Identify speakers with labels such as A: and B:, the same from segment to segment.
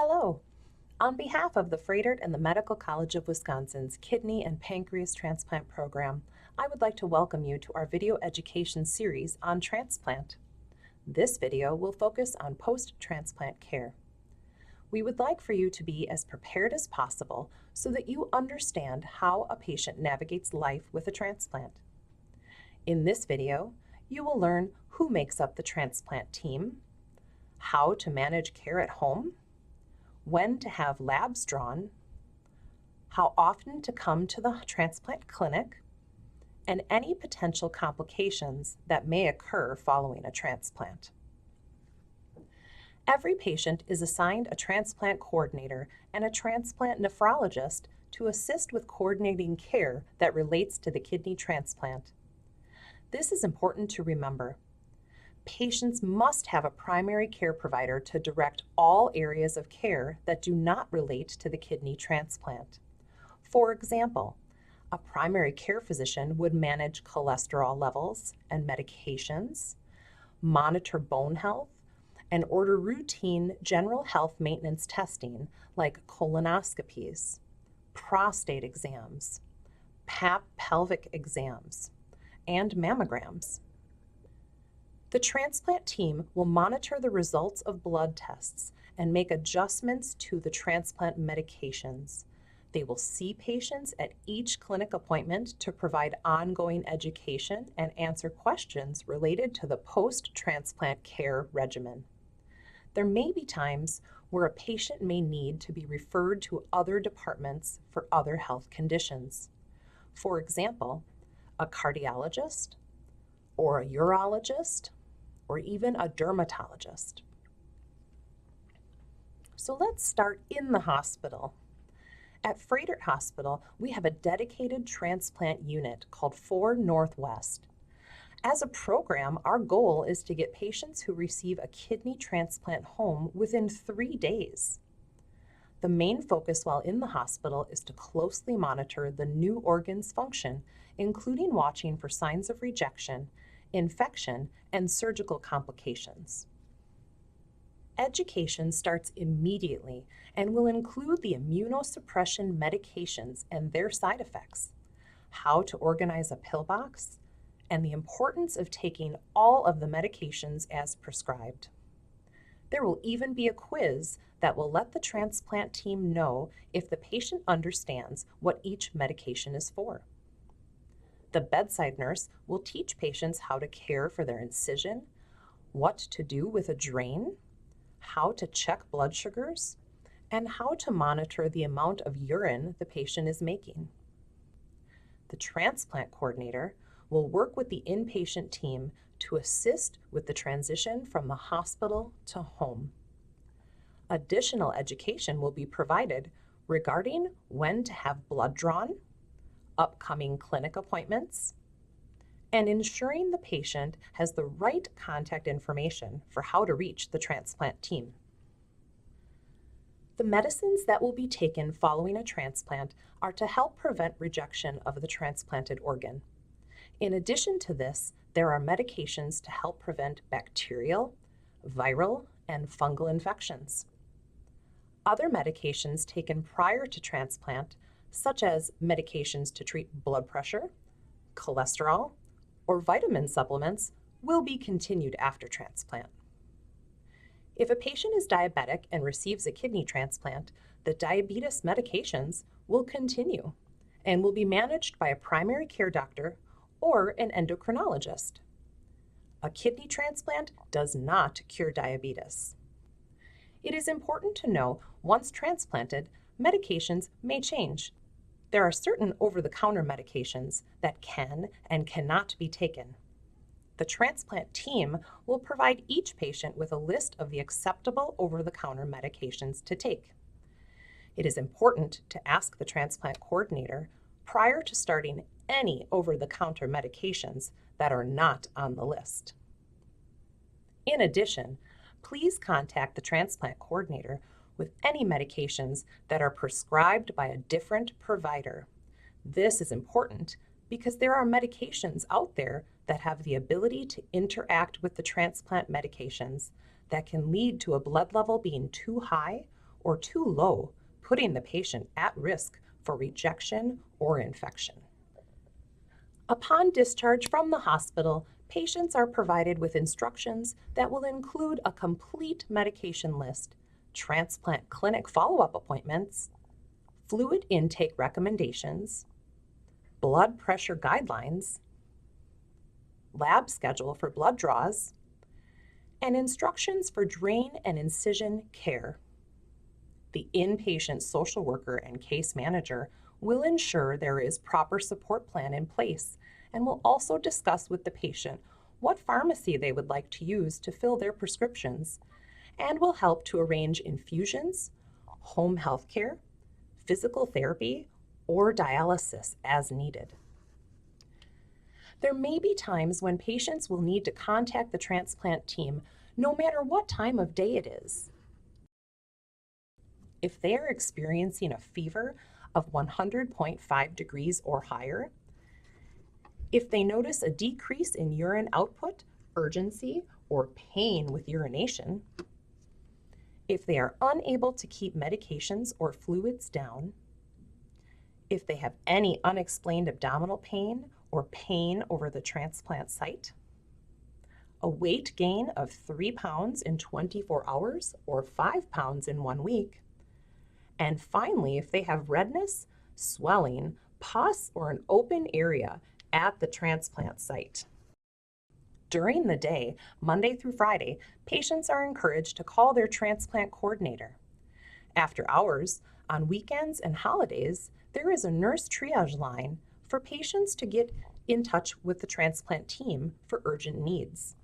A: Hello. On behalf of the Froedtert and the Medical College of Wisconsin's Kidney and Pancreas Transplant Program, I would like to welcome you to our video education series on transplant. This video will focus on post-transplant care. We would like for you to be as prepared as possible so that you understand how a patient navigates life with a transplant. In this video, you will learn who makes up the transplant team, how to manage care at home, when to have labs drawn, how often to come to the transplant clinic, and any potential complications that may occur following a transplant. Every patient is assigned a transplant coordinator and a transplant nephrologist to assist with coordinating care that relates to the kidney transplant. This is important to remember. Patients must have a primary care provider to direct all areas of care that do not relate to the kidney transplant. For example, a primary care physician would manage cholesterol levels and medications, monitor bone health, and order routine general health maintenance testing like colonoscopies, prostate exams, pap pelvic exams, and mammograms. The transplant team will monitor the results of blood tests and make adjustments to the transplant medications. They will see patients at each clinic appointment to provide ongoing education and answer questions related to the post-transplant care regimen. There may be times where a patient may need to be referred to other departments for other health conditions. For example, a cardiologist or a urologist, or even a dermatologist. So let's start in the hospital. At Froedtert Hospital, we have a dedicated transplant unit called 4 Northwest. As a program, our goal is to get patients who receive a kidney transplant home within 3 days. The main focus while in the hospital is to closely monitor the new organ's function, including watching for signs of rejection, infection, and surgical complications. Education starts immediately and will include the immunosuppression medications and their side effects, how to organize a pill box, and the importance of taking all of the medications as prescribed. There will even be a quiz that will let the transplant team know if the patient understands what each medication is for. The bedside nurse will teach patients how to care for their incision, what to do with a drain, how to check blood sugars, and how to monitor the amount of urine the patient is making. The transplant coordinator will work with the inpatient team to assist with the transition from the hospital to home. Additional education will be provided regarding when to have blood drawn, upcoming clinic appointments, and ensuring the patient has the right contact information for how to reach the transplant team. The medicines that will be taken following a transplant are to help prevent rejection of the transplanted organ. In addition to this, there are medications to help prevent bacterial, viral, and fungal infections. Other medications taken prior to transplant, such as medications to treat blood pressure, cholesterol, or vitamin supplements, will be continued after transplant. If a patient is diabetic and receives a kidney transplant, the diabetes medications will continue and will be managed by a primary care doctor or an endocrinologist. A kidney transplant does not cure diabetes. It is important to know, once transplanted, medications may change. There are certain over-the-counter medications that can and cannot be taken. The transplant team will provide each patient with a list of the acceptable over-the-counter medications to take. It is important to ask the transplant coordinator prior to starting any over-the-counter medications that are not on the list. In addition, please contact the transplant coordinator with any medications that are prescribed by a different provider. This is important because there are medications out there that have the ability to interact with the transplant medications that can lead to a blood level being too high or too low, putting the patient at risk for rejection or infection. Upon discharge from the hospital, patients are provided with instructions that will include a complete medication list, transplant clinic follow-up appointments, fluid intake recommendations, blood pressure guidelines, lab schedule for blood draws, and instructions for drain and incision care. The inpatient social worker and case manager will ensure there is proper support plan in place and will also discuss with the patient what pharmacy they would like to use to fill their prescriptions and will help to arrange infusions, home health care, physical therapy, or dialysis as needed. There may be times when patients will need to contact the transplant team no matter what time of day it is. If they are experiencing a fever of 100.5 degrees or higher, if they notice a decrease in urine output, urgency, or pain with urination, if they are unable to keep medications or fluids down, if they have any unexplained abdominal pain or pain over the transplant site, a weight gain of 3 pounds in 24 hours or 5 pounds in 1 week, and finally, if they have redness, swelling, pus, or an open area at the transplant site. During the day, Monday through Friday, patients are encouraged to call their transplant coordinator. After hours, on weekends and holidays, there is a nurse triage line for patients to get in touch with the transplant team for urgent needs.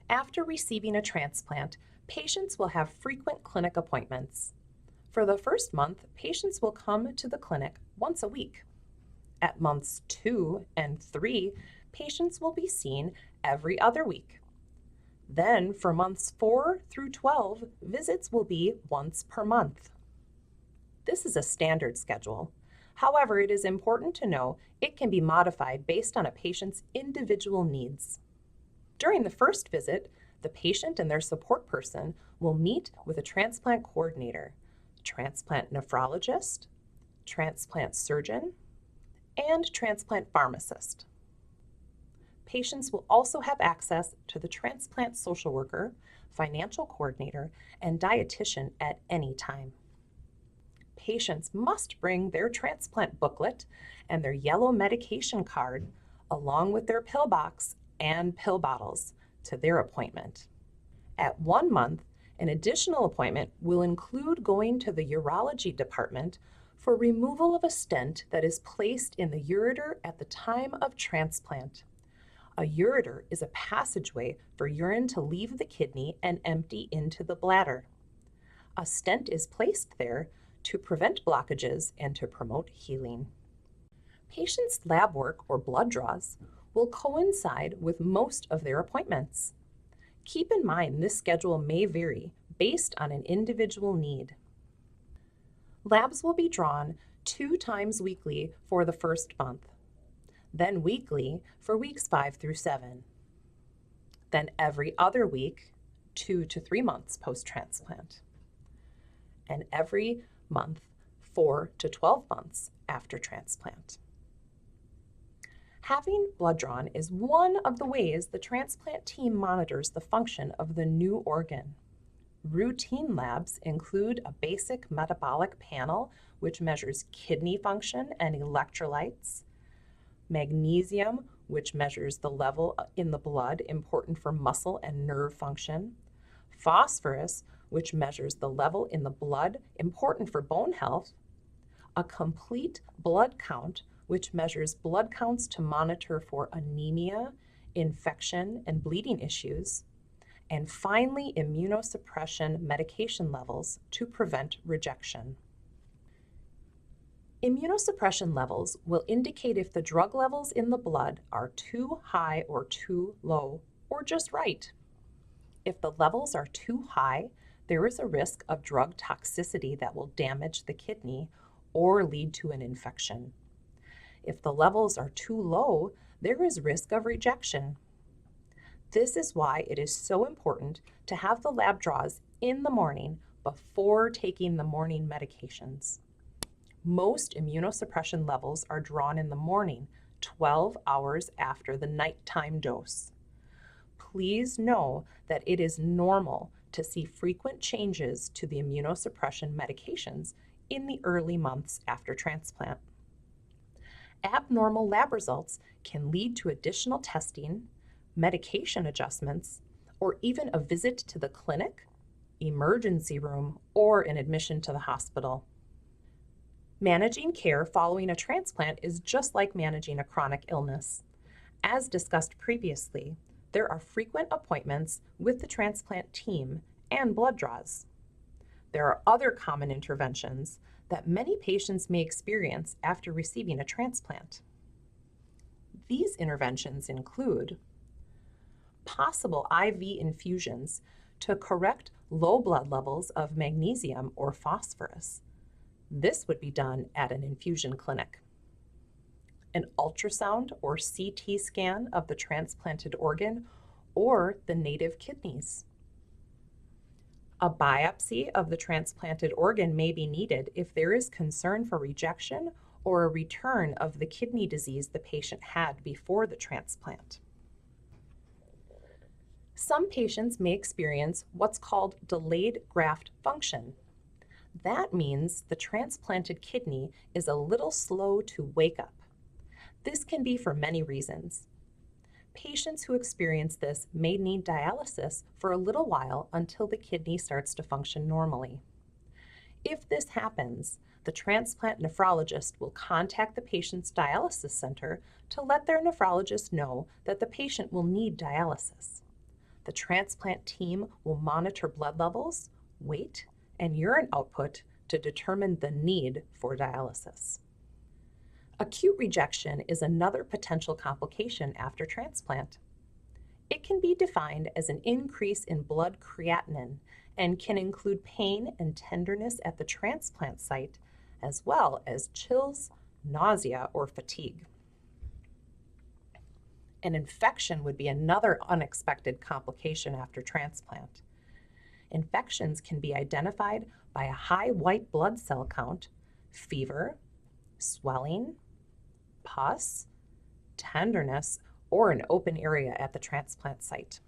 A: After receiving a transplant, patients will have frequent clinic appointments. For the first month, patients will come to the clinic once a week. At months 2 and 3, patients will be seen every other week. Then, for months 4 through 12, visits will be once per month. This is a standard schedule. However, it is important to know it can be modified based on a patient's individual needs. During the first visit, the patient and their support person will meet with a transplant coordinator, transplant nephrologist, transplant surgeon, and transplant pharmacist. Patients will also have access to the transplant social worker, financial coordinator, and dietitian at any time. Patients must bring their transplant booklet and their yellow medication card along with their pill box and pill bottles to their appointment. At 1 month, an additional appointment will include going to the urology department for removal of a stent that is placed in the ureter at the time of transplant. A ureter is a passageway for urine to leave the kidney and empty into the bladder. A stent is placed there to prevent blockages and to promote healing. Patients' lab work or blood draws will coincide with most of their appointments. Keep in mind this schedule may vary based on an individual need. Labs will be drawn 2 times weekly for the first month, then weekly for weeks 5 through 7, then every other week 2 to 3 months post-transplant, and every month 4 to 12 months after transplant. Having blood drawn is one of the ways the transplant team monitors the function of the new organ. Routine labs include a basic metabolic panel, which measures kidney function and electrolytes, magnesium, which measures the level in the blood important for muscle and nerve function, phosphorus, which measures the level in the blood important for bone health, a complete blood count, which measures blood counts to monitor for anemia, infection, and bleeding issues, and finally, immunosuppression medication levels to prevent rejection. Immunosuppression levels will indicate if the drug levels in the blood are too high or too low, or just right. If the levels are too high, there is a risk of drug toxicity that will damage the kidney or lead to an infection. If the levels are too low, there is risk of rejection. This is why it is so important to have the lab draws in the morning before taking the morning medications. Most immunosuppression levels are drawn in the morning, 12 hours after the nighttime dose. Please know that it is normal to see frequent changes to the immunosuppression medications in the early months after transplant. Abnormal lab results can lead to additional testing, medication adjustments, or even a visit to the clinic, emergency room, or an admission to the hospital. Managing care following a transplant is just like managing a chronic illness. As discussed previously, there are frequent appointments with the transplant team and blood draws. There are other common interventions that many patients may experience after receiving a transplant. These interventions include possible IV infusions to correct low blood levels of magnesium or phosphorus. This would be done at an infusion clinic. An ultrasound or CT scan of the transplanted organ or the native kidneys. A biopsy of the transplanted organ may be needed if there is concern for rejection or a return of the kidney disease the patient had before the transplant. Some patients may experience what's called delayed graft function. That means the transplanted kidney is a little slow to wake up. This can be for many reasons. Patients who experience this may need dialysis for a little while until the kidney starts to function normally. If this happens, the transplant nephrologist will contact the patient's dialysis center to let their nephrologist know that the patient will need dialysis. The transplant team will monitor blood levels, weight, and urine output to determine the need for dialysis. Acute rejection is another potential complication after transplant. It can be defined as an increase in blood creatinine and can include pain and tenderness at the transplant site, as well as chills, nausea, or fatigue. An infection would be another unexpected complication after transplant. Infections can be identified by a high white blood cell count, fever, swelling, pus, tenderness, or an open area at the transplant site.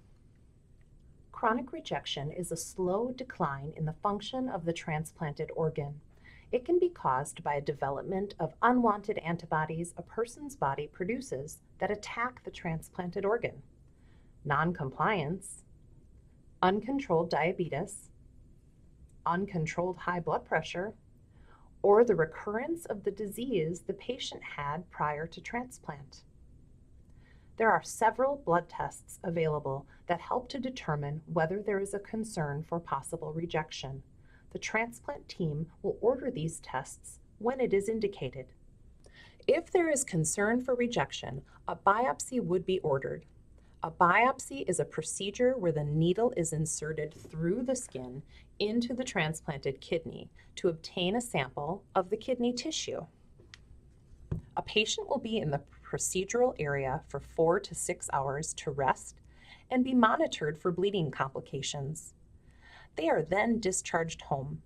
A: Chronic rejection is a slow decline in the function of the transplanted organ. It can be caused by a development of unwanted antibodies a person's body produces that attack the transplanted organ, noncompliance, uncontrolled diabetes, uncontrolled high blood pressure, or the recurrence of the disease the patient had prior to transplant. There are several blood tests available that help to determine whether there is a concern for possible rejection. The transplant team will order these tests when it is indicated. If there is concern for rejection, a biopsy would be ordered. A biopsy is a procedure where the needle is inserted through the skin into the transplanted kidney to obtain a sample of the kidney tissue. A patient will be in the procedural area for 4 to 6 hours to rest and be monitored for bleeding complications. They are then discharged home.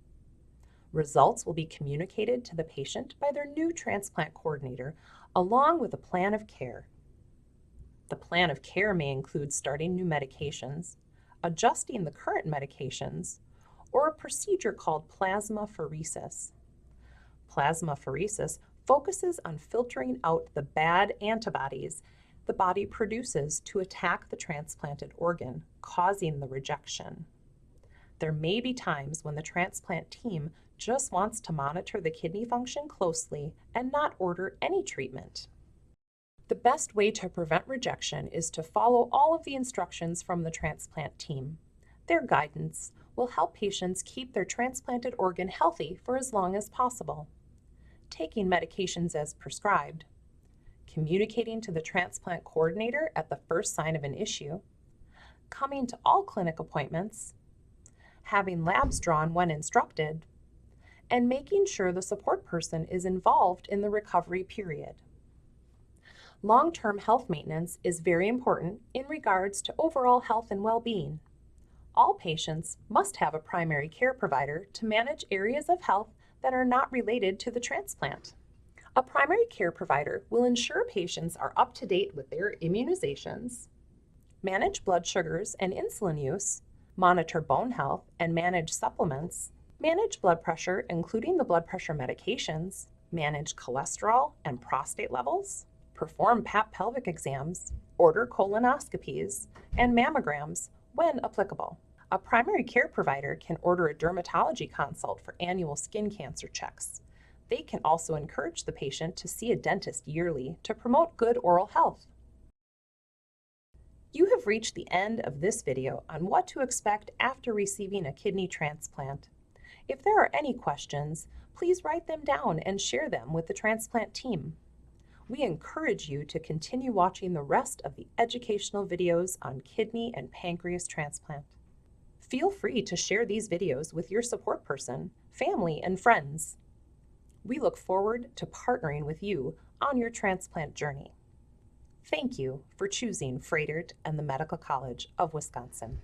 A: Results will be communicated to the patient by their new transplant coordinator, along with a plan of care. The plan of care may include starting new medications, adjusting the current medications, or a procedure called plasmapheresis. Plasmapheresis focuses on filtering out the bad antibodies the body produces to attack the transplanted organ, causing the rejection. There may be times when the transplant team just wants to monitor the kidney function closely and not order any treatment. The best way to prevent rejection is to follow all of the instructions from the transplant team. Their guidance will help patients keep their transplanted organ healthy for as long as possible. Taking medications as prescribed, communicating to the transplant coordinator at the first sign of an issue, coming to all clinic appointments, having labs drawn when instructed, and making sure the support person is involved in the recovery period. Long-term health maintenance is very important in regards to overall health and well-being. All patients must have a primary care provider to manage areas of health that are not related to the transplant. A primary care provider will ensure patients are up to date with their immunizations, manage blood sugars and insulin use, monitor bone health and manage supplements, manage blood pressure, including the blood pressure medications, manage cholesterol and prostate levels, perform Pap pelvic exams, order colonoscopies, and mammograms when applicable. A primary care provider can order a dermatology consult for annual skin cancer checks. They can also encourage the patient to see a dentist yearly to promote good oral health. You have reached the end of this video on what to expect after receiving a kidney transplant. If there are any questions, please write them down and share them with the transplant team. We encourage you to continue watching the rest of the educational videos on kidney and pancreas transplant. Feel free to share these videos with your support person, family, and friends. We look forward to partnering with you on your transplant journey. Thank you for choosing Froedtert and the Medical College of Wisconsin.